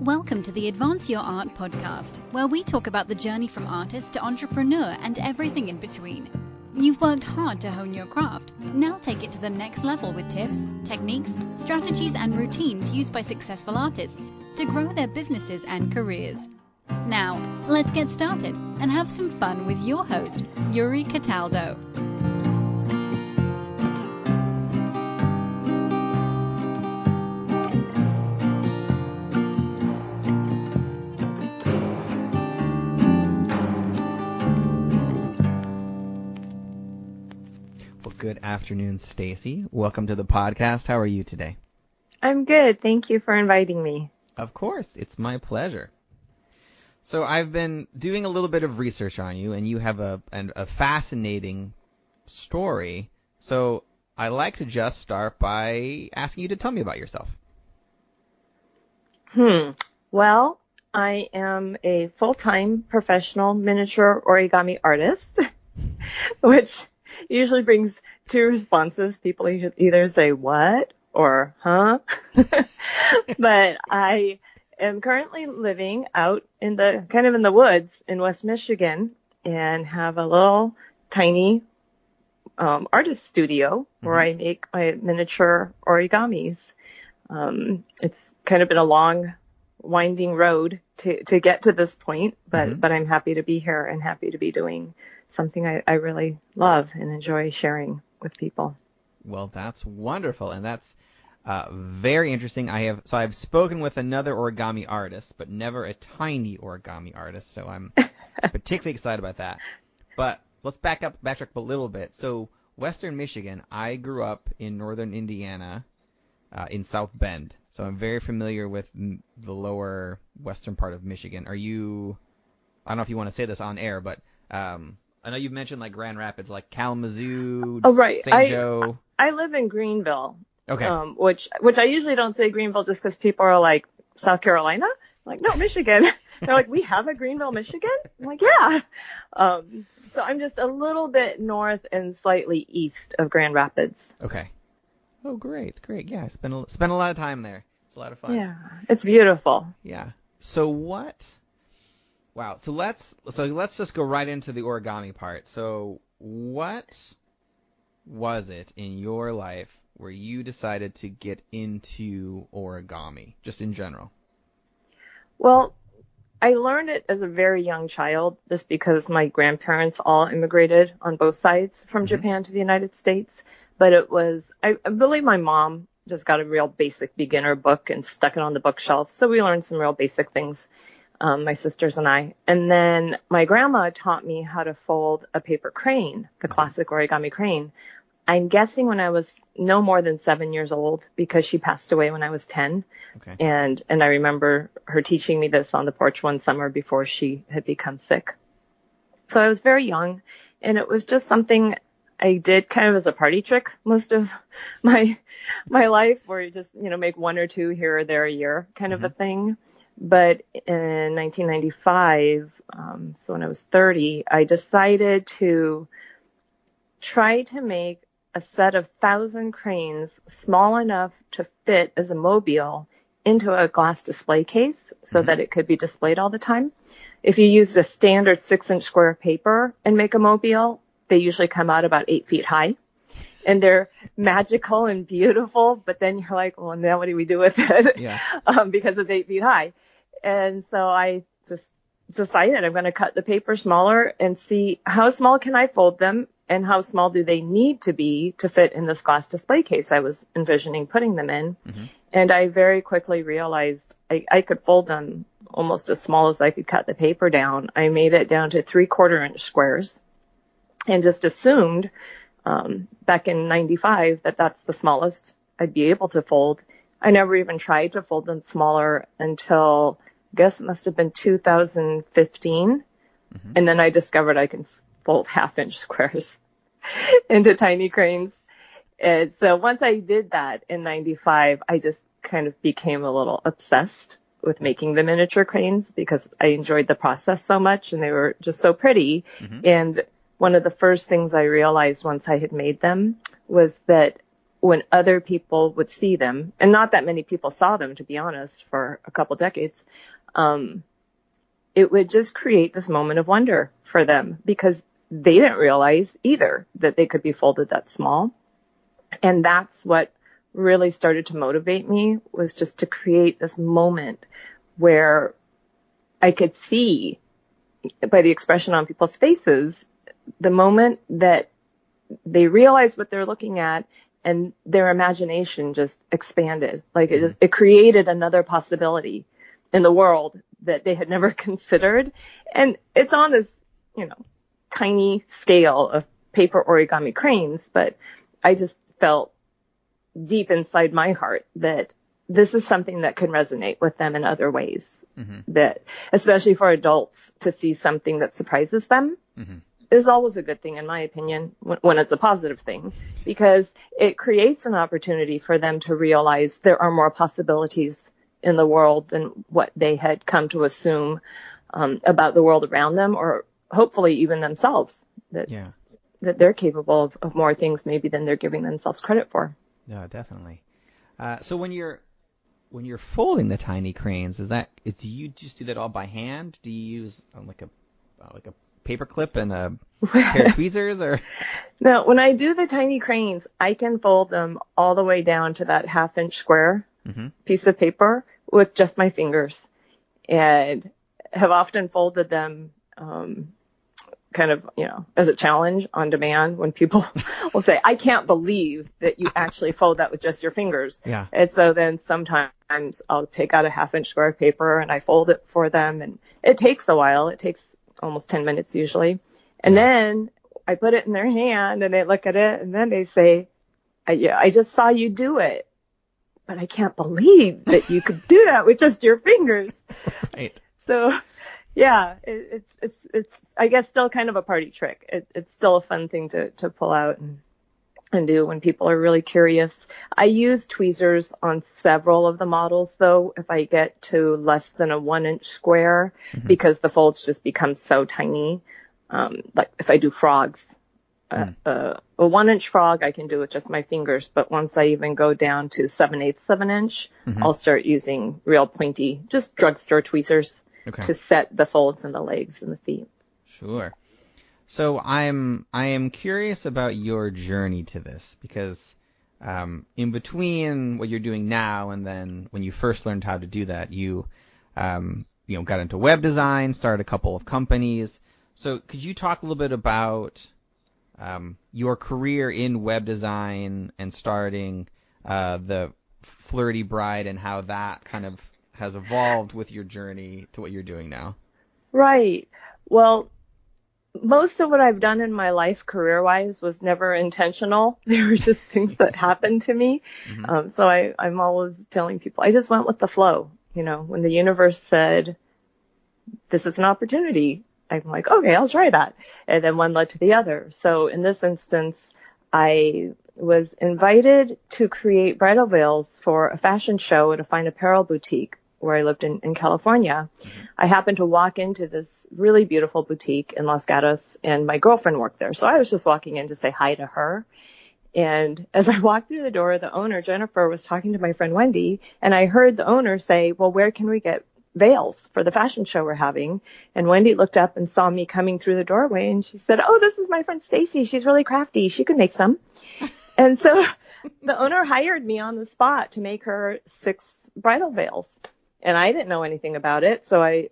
Welcome to the Advance Your Art podcast, where we talk about the journey from artist to entrepreneur and everything in between. You've worked hard to hone your craft. Now take it to the next level with tips, techniques, strategies, and routines used by successful artists to grow their businesses and careers. Now, let's get started and have some fun with your host, Yuri Cataldo. Good afternoon, Stacie. Welcome to the podcast. How are you today? I'm good. Thank you for inviting me. Of course. It's my pleasure. So I've been doing a little bit of research on you, and you have a fascinating story. So I like to just start by asking you to tell me about yourself. Well, I am a full-time professional miniature origami artist, which usually brings two responses. People either say, what? Or, huh? But I am currently living out in the woods in West Michigan and have a little tiny artist studio where I make my miniature origamis. It's kind of been a long, winding road to get to this point, but I'm happy to be here and happy to be doing something I really love and enjoy sharing with people. Well, that's wonderful, and that's very interesting. I've spoken with another origami artist, but never a tiny origami artist, so I'm particularly excited about that. But let's backtrack a little bit. So Western Michigan, I grew up in northern Indiana, in South Bend, so I'm very familiar with the lower western part of Michigan. I don't know if you want to say this on air, but I know you've mentioned like Grand Rapids, like Kalamazoo, right. St. Joe. I live in Greenville. Okay. Which I usually don't say Greenville just because people are like, South Carolina? I'm like, no, Michigan. They're like, we have a Greenville, Michigan? I'm like, yeah. So I'm just a little bit north and slightly east of Grand Rapids. Okay. Oh, great. Yeah, I spent a lot of time there. It's a lot of fun. Yeah, it's beautiful. Yeah. So what? Wow. So let's just go right into the origami part. So what was it in your life where you decided to get into origami, just in general? Well, I learned it as a very young child just because my grandparents all immigrated on both sides from Japan to the United States. But I believe my mom just got a real basic beginner book and stuck it on the bookshelf. So we learned some real basic things, my sisters and I. And then my grandma taught me how to fold a paper crane, the classic origami crane. I'm guessing when I was no more than 7 years old because she passed away when I was 10. Okay. And I remember her teaching me this on the porch one summer before she had become sick. So I was very young, and it was just something I did kind of as a party trick most of my life, where you just, make one or two here or there a year kind of a thing. But in 1995, so when I was 30, I decided to try to make a set of 1,000 cranes small enough to fit as a mobile into a glass display case so that it could be displayed all the time. If you used a standard 6-inch square of paper and make a mobile, they usually come out about 8 feet high. And they're magical and beautiful, but then you're like, well, now what do we do with it? Yeah. Because it's 8 feet high. And so I just decided I'm going to cut the paper smaller and see how small can I fold them and how small do they need to be to fit in this glass display case I was envisioning putting them in. And I very quickly realized I could fold them almost as small as I could cut the paper down. I made it down to 3/4 inch squares and just assumed back in 95 that that's the smallest I'd be able to fold. I never even tried to fold them smaller until, I guess it must have been 2015. And then I discovered I can fold 1/2-inch squares into tiny cranes. And so once I did that in 95, I just kind of became a little obsessed with making the miniature cranes because I enjoyed the process so much and they were just so pretty. And one of the first things I realized once I had made them was that when other people would see them, and not that many people saw them, to be honest, for a couple decades, it would just create this moment of wonder for them because they didn't realize either that they could be folded that small. And that's what really started to motivate me, was just to create this moment where I could see by the expression on people's faces, the moment that they realized what they're looking at and their imagination just expanded. Like it created another possibility in the world that they had never considered. And it's on this, tiny scale of paper origami cranes, but I just felt deep inside my heart that this is something that can resonate with them in other ways. That, especially for adults, to see something that surprises them is always a good thing, in my opinion, when it's a positive thing, because it creates an opportunity for them to realize there are more possibilities in the world than what they had come to assume about the world around them, or hopefully even themselves, that they're capable of more things maybe than they're giving themselves credit for. Yeah, definitely. So when you're folding the tiny cranes, do you just do that all by hand? Do you use like a paper clip and a pair of tweezers, or? No, when I do the tiny cranes, I can fold them all the way down to that 1/2-inch square piece of paper with just my fingers, and have often folded them kind of, as a challenge on demand when people will say, I can't believe that you actually fold that with just your fingers. Yeah. And so then sometimes I'll take out a 1/2-inch square of paper and I fold it for them, and it takes a while. It takes almost 10 minutes usually. And then I put it in their hand and they look at it and then they say, I just saw you do it, but I can't believe that you could do that with just your fingers. Right. So yeah, it's I guess still kind of a party trick. It's still a fun thing to pull out and do when people are really curious. I use tweezers on several of the models, though, if I get to less than a 1-inch square, because the folds just become so tiny. Like if I do frogs, a 1-inch frog I can do with just my fingers, but once I even go down to 7/8 of an inch, I'll start using real pointy, just drugstore tweezers to set the folds in the legs and the feet. Sure. So I am curious about your journey to this, because in between what you're doing now and then when you first learned how to do that, you got into web design, started a couple of companies. So could you talk a little bit about your career in web design and starting the Flirty Bride and how that kind of has evolved with your journey to what you're doing now? Right. Well, most of what I've done in my life career-wise was never intentional. They were just things that happened to me. So I'm always telling people, I just went with the flow. When the universe said, this is an opportunity, I'm like, okay, I'll try that. And then one led to the other. So in this instance, I was invited to create bridal veils for a fashion show at a fine apparel boutique where I lived in California. I happened to walk into this really beautiful boutique in Los Gatos, and my girlfriend worked there. So I was just walking in to say hi to her. And as I walked through the door, the owner, Jennifer, was talking to my friend Wendy, and I heard the owner say, well, where can we get veils for the fashion show we're having? And Wendy looked up and saw me coming through the doorway, and she said, oh, this is my friend Stacie. She's really crafty. She could make some. And so the owner hired me on the spot to make her 6 bridal veils. And I didn't know anything about it. So I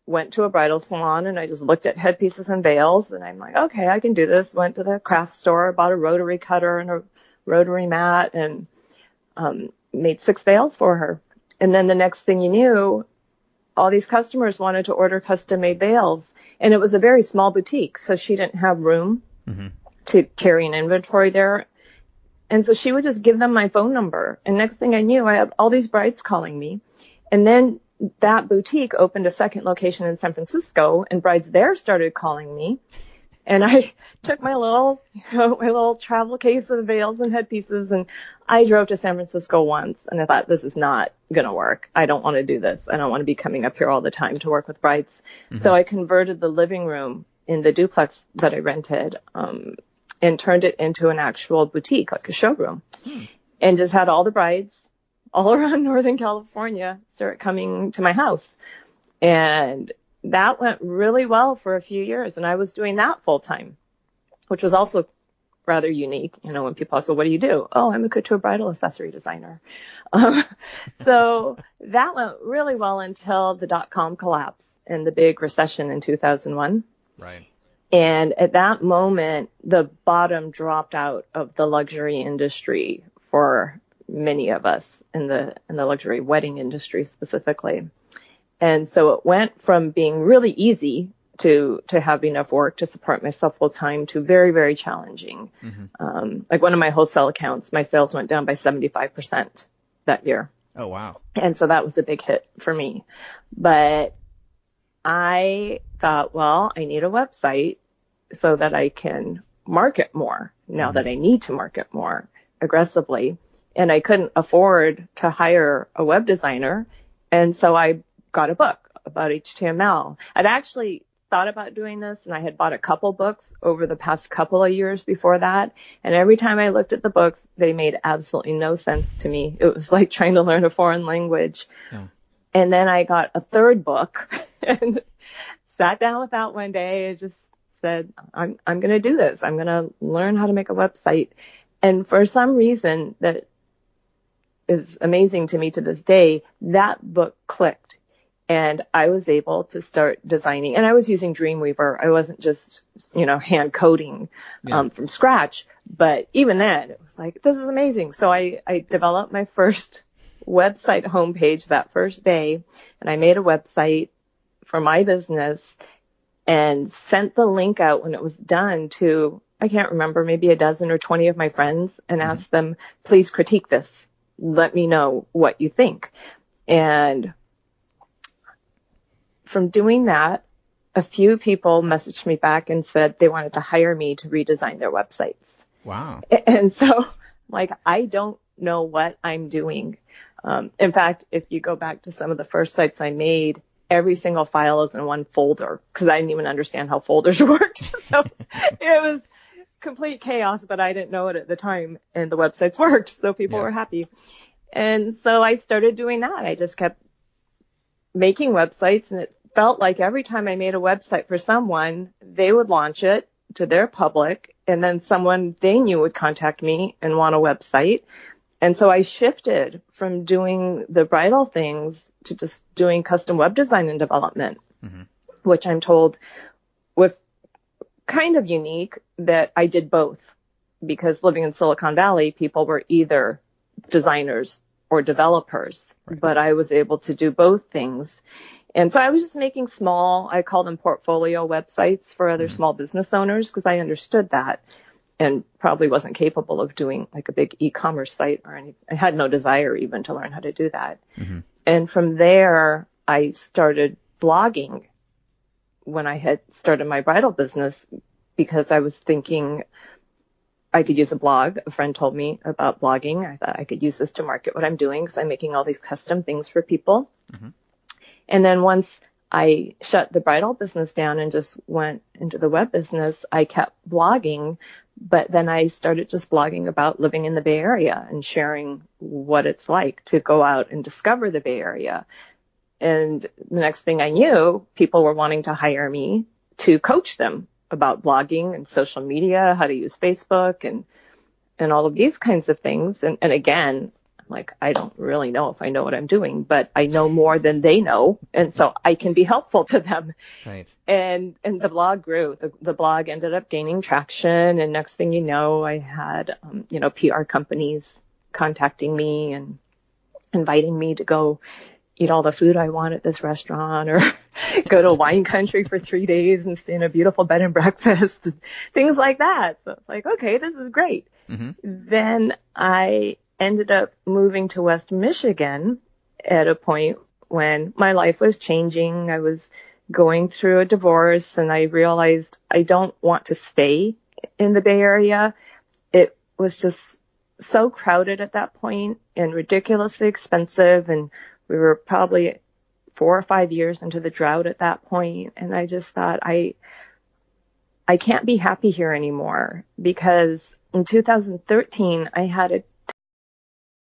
went to a bridal salon and I just looked at headpieces and veils. And I'm like, okay, I can do this. Went to the craft store, bought a rotary cutter and a rotary mat, and made 6 veils for her. And then the next thing you knew, all these customers wanted to order custom-made veils. And it was a very small boutique, so she didn't have room to carry an inventory there. And so she would just give them my phone number. And next thing I knew, I had all these brides calling me. And then that boutique opened a second location in San Francisco, and brides there started calling me. And I took my little travel case of veils and headpieces, and I drove to San Francisco once, and I thought, this is not going to work. I don't want to do this. I don't want to be coming up here all the time to work with brides. So I converted the living room in the duplex that I rented and turned it into an actual boutique, like a showroom, and just had all the brides all around Northern California start coming to my house. And that went really well for a few years. And I was doing that full time, which was also rather unique. You know, when people ask, well, what do you do? Oh, I'm a couture bridal accessory designer. So that went really well until the dot-com collapse and the big recession in 2001. Right. And at that moment, the bottom dropped out of the luxury industry for many of us in the luxury wedding industry specifically. And so it went from being really easy to have enough work to support myself full time to very, very challenging. Like one of my wholesale accounts, my sales went down by 75% that year. Oh, wow. And so that was a big hit for me. But I thought, well, I need a website so that I can market more now that I need to market more aggressively. And I couldn't afford to hire a web designer. And so I got a book about HTML. I'd actually thought about doing this, and I had bought a couple books over the past couple of years before that. And every time I looked at the books, they made absolutely no sense to me. It was like trying to learn a foreign language. Yeah. And then I got a third book and sat down with that one day and just said, I'm going to do this. I'm going to learn how to make a website. And for some reason that is amazing to me to this day, that book clicked. And I was able to start designing. And I was using Dreamweaver. I wasn't just, hand coding from scratch. But even then, it was like, this is amazing. So I developed my first website homepage that first day. And I made a website for my business and sent the link out when it was done to, I can't remember, maybe a dozen or 20 of my friends and asked them, please critique this. Let me know what you think. And from doing that, a few people messaged me back and said they wanted to hire me to redesign their websites. Wow. And so, I don't know what I'm doing. In fact, if you go back to some of the first sites I made, every single file is in one folder because I didn't even understand how folders worked. So it was complete chaos, but I didn't know it at the time. And the websites worked, so people were happy. And so I started doing that. I just kept making websites, and it felt like every time I made a website for someone, they would launch it to their public, and then someone they knew would contact me and want a website. And so I shifted from doing the bridal things to just doing custom web design and development, which I'm told was kind of unique that I did both, because living in Silicon Valley, people were either designers or developers, but I was able to do both things. And so I was just making small, I call them portfolio websites for other small business owners, because I understood that and probably wasn't capable of doing like a big e-commerce site or any. I had no desire even to learn how to do that. And from there, I started blogging when I had started my bridal business, because I was thinking I could use a blog. A friend told me about blogging. I thought I could use this to market what I'm doing, because I'm making all these custom things for people. And then once I shut the bridal business down and just went into the web business, I kept blogging, but then I started just blogging about living in the Bay Area and sharing what it's like to go out and discover the Bay Area. And the next thing I knew, people were wanting to hire me to coach them about blogging and social media, how to use Facebook and all of these kinds of things. And again, I'm like, I don't really know if I know what I'm doing, but I know more than they know. And so I can be helpful to them. Right. And the blog grew. The blog ended up gaining traction. And next thing you know, I had, PR companies contacting me and inviting me to go eat all the food I want at this restaurant, or go to wine country for 3 days and stay in a beautiful bed and breakfast, things like that. So it's like, okay, this is great. Then I ended up moving to West Michigan at a point when my life was changing. I was going through a divorce, and I realized I don't want to stay in the Bay Area. It was just so crowded at that point and ridiculously expensive, and we were probably 4 or 5 years into the drought at that point. And I just thought, I I can't be happy here anymore, because in 2013, I had a